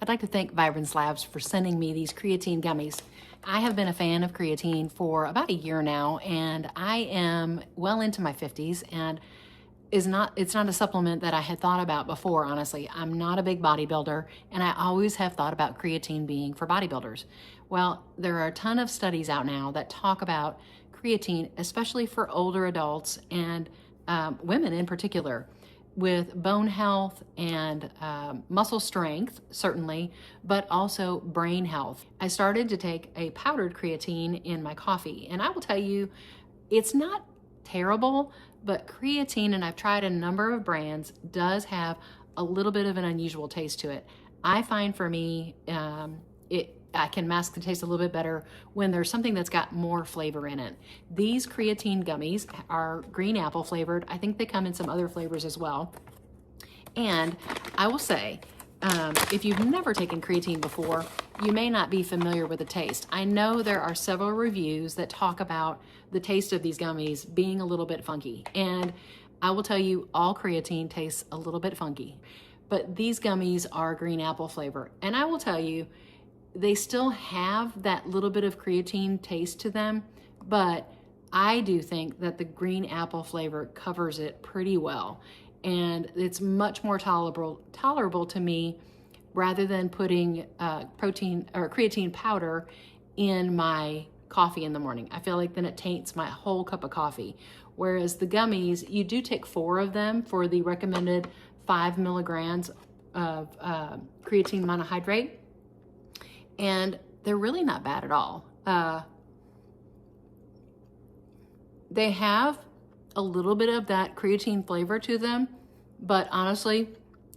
I'd like to thank VYBRANCE Labs for sending me these creatine gummies. I have been a fan of creatine for about a year now, and I am well into my 50s, and it's not a supplement that I had thought about before, honestly. I'm not a big bodybuilder, and I always have thought about creatine being for bodybuilders. Well, there are a ton of studies out now that talk about creatine, especially for older adults and women in particular, with bone health and muscle strength, certainly, but also brain health. I started to take a powdered creatine in my coffee, and I will tell you, it's not terrible, but creatine, and I've tried a number of brands, does have a little bit of an unusual taste to it. I find for me, I can mask the taste a little bit better when there's something that's got more flavor in it. These creatine gummies are green apple flavored. I think they come in some other flavors as well. And I will say, if you've never taken creatine before, you may not be familiar with the taste. I know there are several reviews that talk about the taste of these gummies being a little bit funky. And I will tell you, all creatine tastes a little bit funky. But these gummies are green apple flavor. And I will tell you, they still have that little bit of creatine taste to them, but I do think that the green apple flavor covers it pretty well. And it's much more tolerable to me rather than putting protein or creatine powder in my coffee in the morning. I feel like then it taints my whole cup of coffee. Whereas the gummies, you do take 4 of them for the recommended 5 milligrams of creatine monohydrate. And they're really not bad at all. They have a little bit of that creatine flavor to them, but honestly,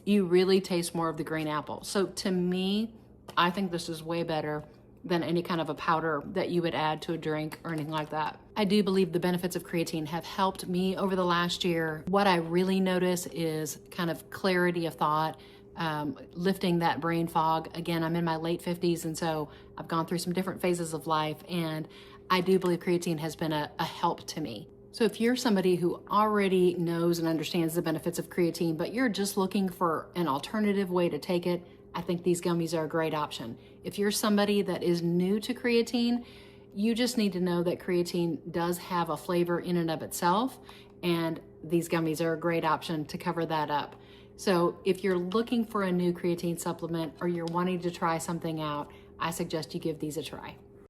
you really taste more of the green apple. So to me, I think this is way better than any kind of a powder that you would add to a drink or anything like that. I do believe the benefits of creatine have helped me over the last year. What I really notice is kind of clarity of thought, lifting that brain fog. Again, I'm in my late 50s, and so I've gone through some different phases of life, and I do believe creatine has been a help to me. So if you're somebody who already knows and understands the benefits of creatine, but you're just looking for an alternative way to take it, I think these gummies are a great option. If you're somebody that is new to creatine, you just need to know that creatine does have a flavor in and of itself, and these gummies are a great option to cover that up. So if you're looking for a new creatine supplement or you're wanting to try something out, I suggest you give these a try.